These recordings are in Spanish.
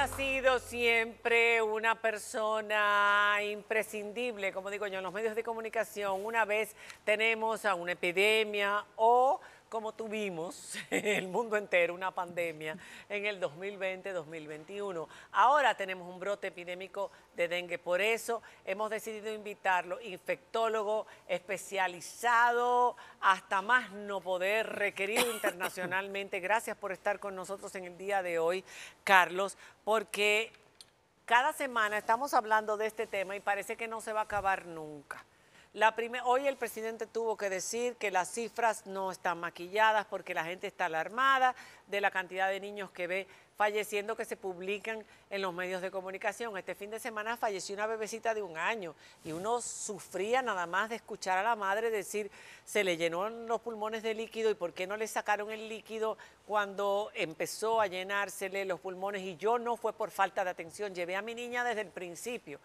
ha sido siempre una persona imprescindible, como digo yo, en los medios de comunicación. Una vez tenemos a una epidemia o, como tuvimos el mundo entero, una pandemia en el 2020-2021. Ahora tenemos un brote epidémico de dengue. Por eso hemos decidido invitarlo, infectólogo especializado, hasta más no poder, requerido internacionalmente. Gracias por estar con nosotros en el día de hoy, Carlos, porque cada semana estamos hablando de este tema y parece que no se va a acabar nunca. Hoy el presidente tuvo que decir que las cifras no están maquilladas porque la gente está alarmada de la cantidad de niños que ve falleciendo que se publican en los medios de comunicación. Este fin de semana falleció una bebecita de 1 año y uno sufría nada más de escuchar a la madre decir se le llenó los pulmones de líquido y por qué no le sacaron el líquido cuando empezó a llenársele los pulmones, y yo no fue por falta de atención, llevé a mi niña desde el principio.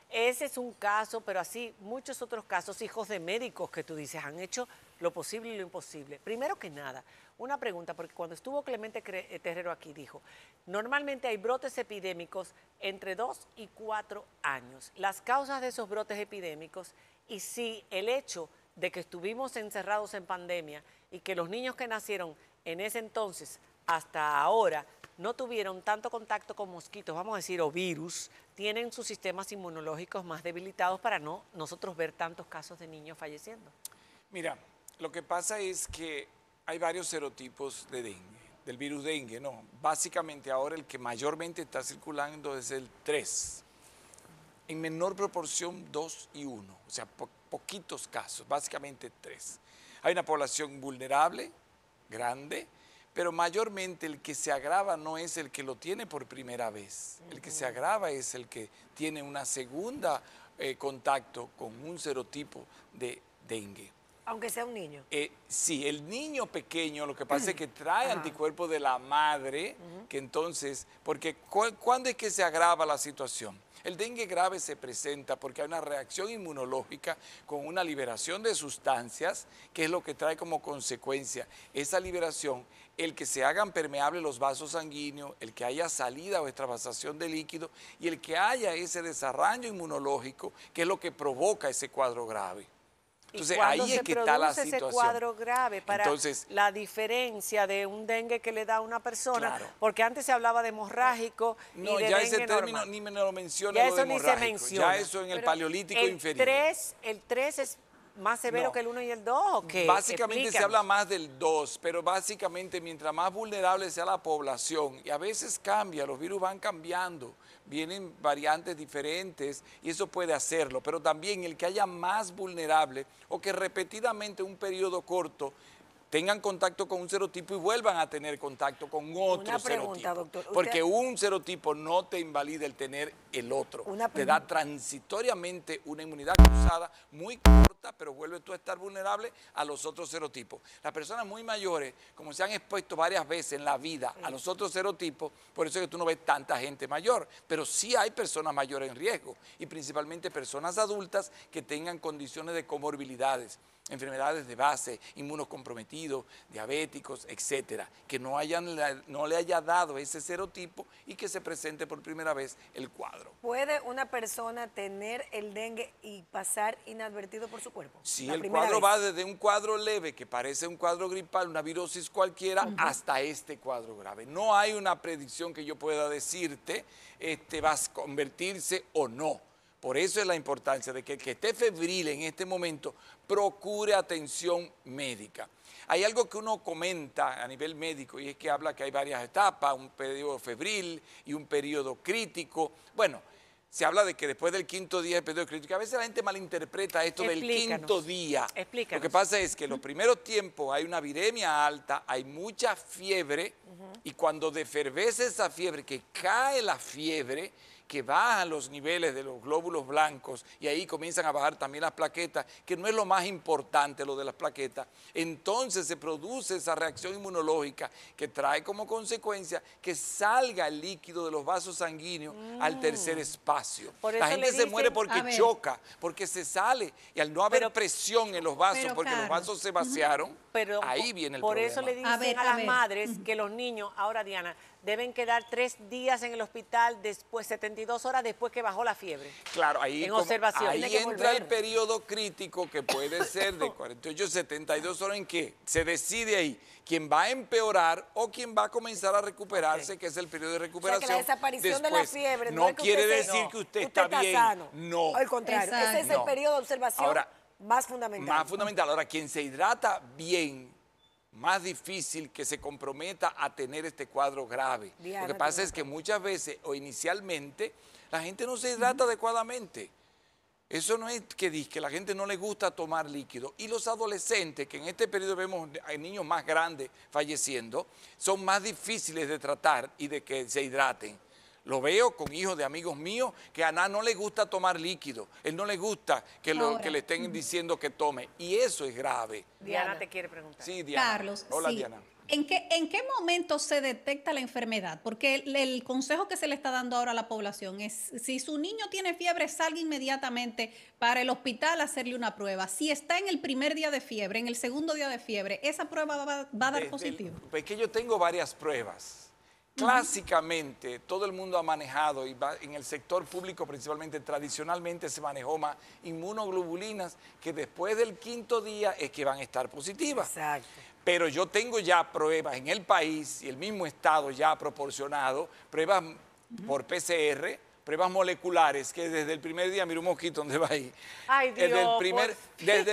Ese es un caso, pero así muchos otros casos, hijos de médicos que tú dices, han hecho lo posible y lo imposible. Primero que nada, una pregunta, porque cuando estuvo Clemente Terrero aquí dijo, normalmente hay brotes epidémicos entre 2 y 4 años. Las causas de esos brotes epidémicos y si el hecho de que estuvimos encerrados en pandemia y que los niños que nacieron en ese entonces hasta ahora no tuvieron tanto contacto con mosquitos, vamos a decir, o virus, tienen sus sistemas inmunológicos más debilitados para nosotros ver tantos casos de niños falleciendo. Mira, lo que pasa es que hay varios serotipos de dengue, del virus dengue, ¿no? Básicamente ahora el que mayormente está circulando es el 3. En menor proporción 2 y 1, o sea, poquitos casos, básicamente 3. Hay una población vulnerable, grande, pero mayormente el que se agrava no es el que lo tiene por primera vez. El que se agrava es el que tiene una segunda contacto con un serotipo de dengue. Aunque sea un niño. Sí, el niño pequeño lo que pasa es que trae anticuerpos de la madre, que entonces, porque ¿cuándo es que se agrava la situación? El dengue grave se presenta porque hay una reacción inmunológica con una liberación de sustancias, que es lo que trae como consecuencia esa liberación, el que se hagan permeables los vasos sanguíneos, el que haya salida o extravasación de líquido y el que haya ese desarrollo inmunológico, que es lo que provoca ese cuadro grave. Entonces, ahí es que está la situación. Ese cuadro grave para entonces, la diferencia de un dengue que le da a una persona, claro, porque antes se hablaba de hemorrágico no, y de ya dengue ese término normal. ni me lo menciona, Ya lo de eso ni se menciona. Ya eso en el paleolítico inferior. El 3 es más severo que el 1 y el 2, ¿o qué? Básicamente Explícanos. se habla más del 2, pero básicamente mientras más vulnerable sea la población, y a veces cambia, los virus van cambiando, vienen variantes diferentes y eso puede hacerlo, pero también el que haya más vulnerable o que repetidamente en un periodo corto tengan contacto con un serotipo y vuelvan a tener contacto con otro serotipo. Doctor. Porque un serotipo no te invalida el tener el otro. Te da transitoriamente una inmunidad cruzada muy corta, pero vuelve tú a estar vulnerable a los otros serotipos. Las personas muy mayores, como se han expuesto varias veces en la vida a los otros serotipos, por eso es que tú no ves tanta gente mayor, pero sí hay personas mayores en riesgo y principalmente personas adultas que tengan condiciones de comorbilidades, enfermedades de base, inmunocomprometidos, diabéticos, etcétera, que no le haya dado ese serotipo y que se presente por primera vez el cuadro. ¿Puede una persona tener el dengue y pasar inadvertido por su cuerpo? Sí, el cuadro va desde un cuadro leve, que parece un cuadro gripal, una virosis cualquiera, hasta este cuadro grave. No hay una predicción que yo pueda decirte, vas a convertirse o no. Por eso es la importancia de que el que esté febril en este momento procure atención médica. Hay algo que uno comenta a nivel médico y es que habla que hay varias etapas, un periodo febril y un periodo crítico. Bueno, se habla de que después del 5.º día del periodo crítico, a veces la gente malinterpreta esto del 5.º día. Explícanos. Lo que pasa es que en los primeros tiempos hay una viremia alta, hay mucha fiebre y cuando defervece esa fiebre, que cae la fiebre, que bajan los niveles de los glóbulos blancos y ahí comienzan a bajar también las plaquetas, que no es lo más importante lo de las plaquetas, entonces se produce esa reacción inmunológica que trae como consecuencia que salga el líquido de los vasos sanguíneos al tercer espacio. La gente se muere porque choca, porque se sale y al no haber presión en los vasos, porque los vasos se vaciaron, ahí viene el problema. Por eso le dicen a las madres que los niños, ahora Diana, deben quedar 3 días en el hospital, después 72 horas después que bajó la fiebre. Claro, ahí, en observación. Ahí entra el periodo crítico que puede ser de 48 a 72 horas en que se decide ahí quién va a empeorar o quién va a comenzar a recuperarse, que es el periodo de recuperación. O sea, que la desaparición de la fiebre no es que quiere usted decir que usted está bien. Sano. No. Al contrario, ese es el periodo de observación más fundamental. Más fundamental. Ahora, quien se hidrata bien, más difícil que se comprometa a tener este cuadro grave. Lo que pasa es que muchas veces o inicialmente la gente no se hidrata adecuadamente. Eso no es que la gente no le gusta tomar líquido. Y los adolescentes, que en este periodo vemos a niños más grandes falleciendo, son más difíciles de tratar y de que se hidraten. Lo veo con hijos de amigos míos que a Ana no le gusta tomar líquido. Él no le gusta que le estén diciendo que tome. Y eso es grave. Diana te quiere preguntar. Sí, Diana. Carlos, Hola, sí. Diana. ¿En qué momento se detecta la enfermedad? Porque el consejo que se le está dando ahora a la población es, si su niño tiene fiebre, salga inmediatamente para el hospital a hacerle una prueba. Si está en el primer día de fiebre, en el segundo día de fiebre, ¿esa prueba va a dar positivo? Es que yo tengo varias pruebas. Clásicamente, todo el mundo ha manejado, y en el sector público principalmente, tradicionalmente se manejó más inmunoglobulinas, que después del 5.º día es que van a estar positivas. Exacto. Pero yo tengo ya pruebas en el país, y el mismo Estado ya ha proporcionado pruebas por PCR, pruebas moleculares, que desde el primer día, mira un mosquito, ¿dónde va ahí? Ay, Dios, desde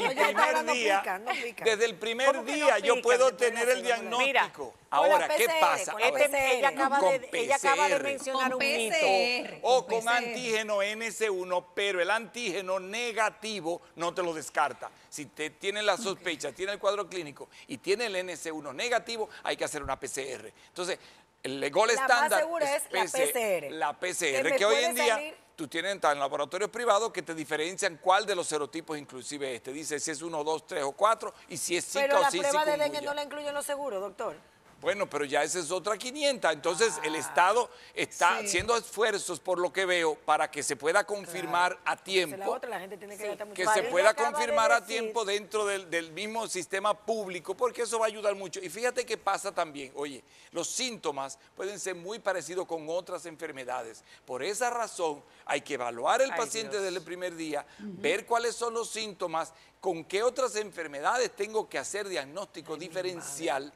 el primer día yo puedo tener el diagnóstico. Mira, ahora, ¿qué pasa? Ella acaba de mencionar Con un mito. PCR. O con antígeno NC1, pero el antígeno negativo no te lo descarta. Si te tiene la sospecha, tiene el cuadro clínico y tiene el NC1 negativo, hay que hacer una PCR. Entonces, el gol estándar más segura es la PCR. La PCR, que hoy en día tú tienes en laboratorios privados que te diferencian cuál de los serotipos inclusive te dice si es 1, 2, 3 o 4 y si es Zika o si es Pero la prueba de dengue chikungunya. no la incluyen los seguros, doctor. Bueno, pero ya esa es otra 500. Entonces, el Estado está haciendo esfuerzos, por lo que veo, para que se pueda confirmar a tiempo. La otra, la gente tiene que gastar mucho Que dinero. se pueda confirmar a tiempo dentro del mismo sistema público, porque eso va a ayudar mucho. Y fíjate qué pasa también. Oye, los síntomas pueden ser muy parecidos con otras enfermedades. Por esa razón, hay que evaluar al paciente desde el primer día, ver cuáles son los síntomas, con qué otras enfermedades tengo que hacer diagnóstico diferencial,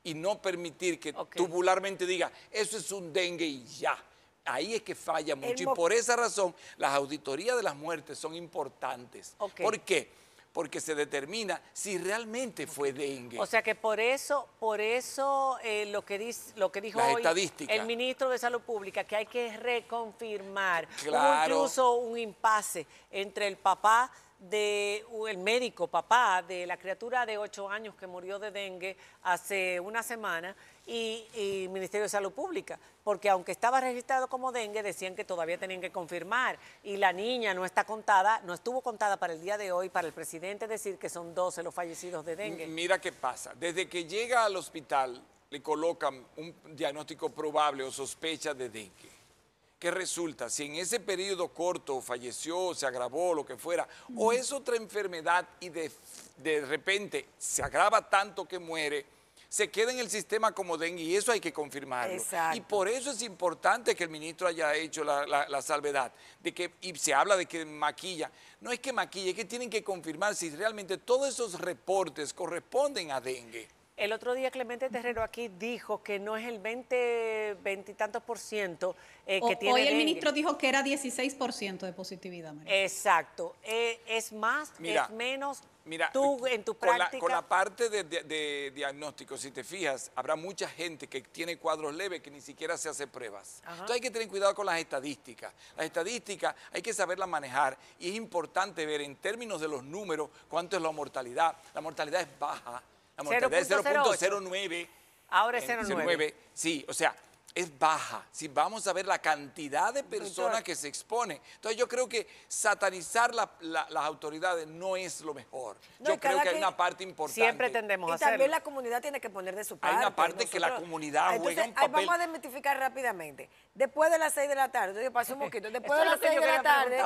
y no permitir que tubularmente diga, eso es un dengue y ya. Ahí es que falla mucho. Y por esa razón, las auditorías de las muertes son importantes. ¿Por qué? Porque se determina si realmente fue dengue. O sea que por eso lo que dijo hoy el ministro de Salud Pública, que hay que reconfirmar. Hubo incluso un impasse entre el papá el médico papá de la criatura de 8 años que murió de dengue hace una semana y el Ministerio de Salud Pública, porque aunque estaba registrado como dengue, decían que todavía tenían que confirmar y la niña no estuvo contada para el día de hoy, para el presidente decir que son 12 los fallecidos de dengue. Mira qué pasa, desde que llega al hospital le colocan un diagnóstico probable o sospecha de dengue. ¿Qué resulta? Si en ese periodo corto falleció, se agravó, lo que fuera, o es otra enfermedad y de repente se agrava tanto que muere, se queda en el sistema como dengue y eso hay que confirmarlo. Exacto. Y por eso es importante que el ministro haya hecho la salvedad, y se habla de que maquilla. No es que maquille, es que tienen que confirmar si realmente todos esos reportes corresponden a dengue. El otro día Clemente Terrero aquí dijo que no es el 20 y tantos % que tiene hoy el dengue. ministro dijo que era 16% de positividad, María. Exacto. ¿Es más? ¿Es menos? Mira, tú en tu práctica. Con la parte de diagnóstico, si te fijas, habrá mucha gente que tiene cuadros leves que ni siquiera se hace pruebas. Entonces hay que tener cuidado con las estadísticas. Las estadísticas hay que saberlas manejar y es importante ver en términos de los números cuánto es la mortalidad. La mortalidad es baja. La mortalidad es 0.09. Ahora es 0.9. Sí, o sea, es baja. Si vamos a ver la cantidad de personas que se exponen. Entonces yo creo que satanizar las autoridades no es lo mejor. Yo creo que hay una parte importante. Siempre tendemos a hacerlo. Y también la comunidad tiene que poner de su parte. Hay una parte que la comunidad juega un papel. Vamos a desmitificar rápidamente. Después de las 6 de la tarde, entonces pasó un mosquito. Después de las 6 de la tarde,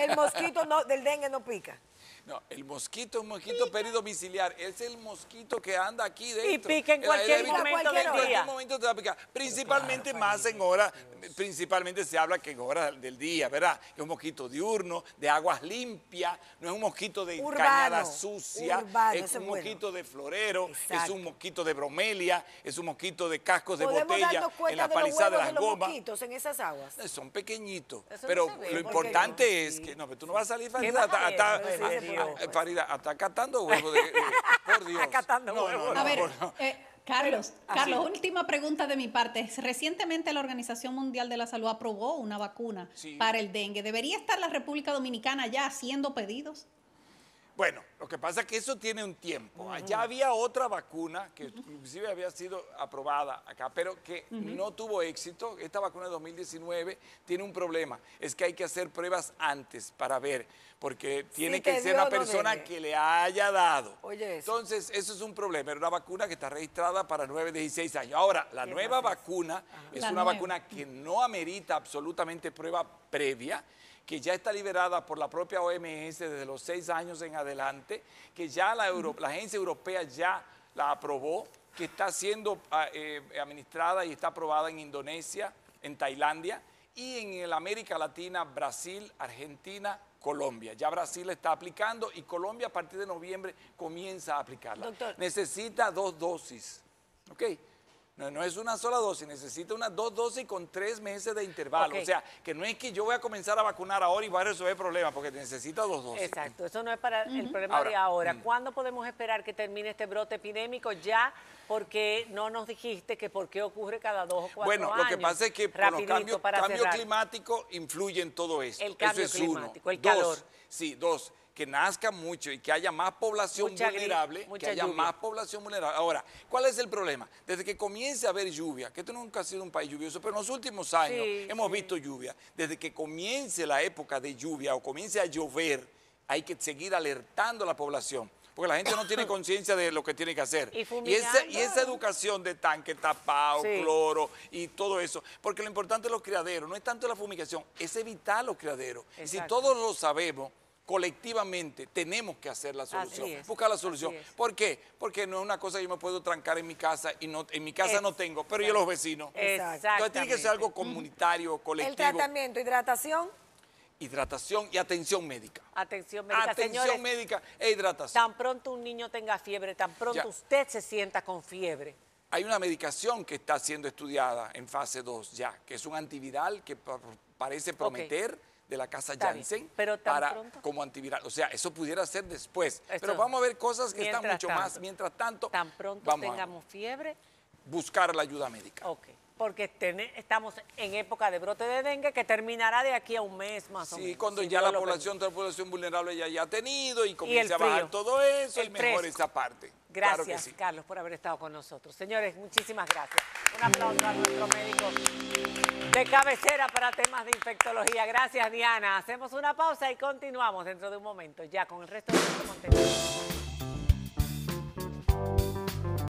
el mosquito del dengue no pica. No, el mosquito es un mosquito peridomiciliar. Es el mosquito que anda aquí dentro. Y pica en cualquier momento del En cualquier día. momento te va a picar. Principalmente más en horas, principalmente se habla que en horas del día, ¿verdad? Es un mosquito diurno, de aguas limpias, no es un mosquito de Urbano, cañada sucia, urbano, es ese un es bueno. mosquito de florero, es Exacto. un mosquito de bromelia, es un mosquito de cascos de ¿Podemos botella, darnos en cuenta la de los palizada de huevos las de los gomas. mosquitos en esas aguas? Son pequeñitos, Eso no pero se ve, lo ¿por qué importante no? es que, no, pero tú no vas a salir, ¿Qué Farida, vas a ver? Pero sí se puede. Farida, hasta catando huevos, por Dios. Acatando No, huevos. no, A ver, no. Carlos, última pregunta de mi parte. Recientemente la Organización Mundial de la Salud aprobó una vacuna Sí. para el dengue. ¿Debería estar la República Dominicana ya haciendo pedidos? Bueno, lo que pasa es que eso tiene un tiempo. Allá había otra vacuna que inclusive había sido aprobada acá, pero que no tuvo éxito. Esta vacuna de 2019 tiene un problema. Es que hay que hacer pruebas antes para ver, porque tiene Si que te ser dio una o no persona dengue. que le haya dado. Oye, eso. Entonces, eso es un problema. Era una vacuna que está registrada para 9, 16 años. Ahora, la nueva vacuna es La una nueva. vacuna que no amerita absolutamente prueba previa, que ya está liberada por la propia OMS desde los 6 años en adelante, que ya la agencia europea ya la aprobó, que está siendo administrada y está aprobada en Indonesia, en Tailandia y en el América Latina, Brasil, Argentina, Colombia. Ya Brasil está aplicando y Colombia a partir de noviembre comienza a aplicarla. Doctor. Necesita 2 dosis, ¿ok? No es una sola dosis, necesita unas 2 dosis con 3 meses de intervalo. Ok. O sea, que no es que yo voy a comenzar a vacunar ahora y voy a resolver el problema, porque necesita 2 dosis. Exacto, eso no es para el problema Ahora, de ahora. ¿Cuándo podemos esperar que termine este brote epidémico? Ya, porque no nos dijiste que por qué ocurre cada 2 o 4 Bueno, años. lo que pasa es que por los Rapidito para cambios cerrar. climáticos influyen todo esto. El cambio Eso es climático, el 1. calor. 2, sí, 2, que nazca mucho y que haya más población Mucha vulnerable, mucha que haya lluvia. más población vulnerable. Ahora, ¿cuál es el problema? Desde que comience a haber lluvia, que esto nunca ha sido un país lluvioso, pero en los últimos años Sí, hemos sí. visto lluvia. Desde que comience la época de lluvia o comience a llover, hay que seguir alertando a la población. Porque la gente no tiene conciencia de lo que tiene que hacer. Y Y fumigando. esa educación de tanque tapado, Sí. cloro y todo eso. Porque lo importante de los criaderos no es tanto la fumigación, es evitar los criaderos. Y si Exacto. todos lo sabemos, colectivamente tenemos que hacer la solución, es, buscar la solución. así es. ¿Por qué? Porque no es una cosa que yo me puedo trancar en mi casa y no, en mi casa no tengo, pero yo los vecinos. Exactamente. Entonces tiene que ser algo comunitario, El colectivo, tratamiento, hidratación. hidratación y atención médica. Atención médica, Atención señores. médica e hidratación. Tan pronto un niño tenga fiebre, tan pronto Ya. usted se sienta con fiebre. Hay una medicación que está siendo estudiada en fase 2 ya, que es un antiviral que parece prometer de la casa Está bien, Janssen pero tan para pronto. como antiviral. O sea, eso pudiera ser después. Esto- Pero vamos a ver cosas que están Mientras mucho tanto. más. Mientras tanto, Tan pronto vamos tengamos fiebre, a buscar la ayuda médica. ok. Porque estamos en época de brote de dengue que terminará de aquí a un mes más o Sí, menos. cuando si ya Dios la lo población, toda la población vulnerable ya ha tenido y comience a frío. bajar todo eso El y mejor fresco. esa parte. Gracias, Claro que sí. Carlos, por haber estado con nosotros. Señores, muchísimas gracias. Un aplauso a nuestro médico de cabecera para temas de infectología. Gracias, Diana. Hacemos una pausa y continuamos dentro de un momento ya con el resto de nuestro contenido.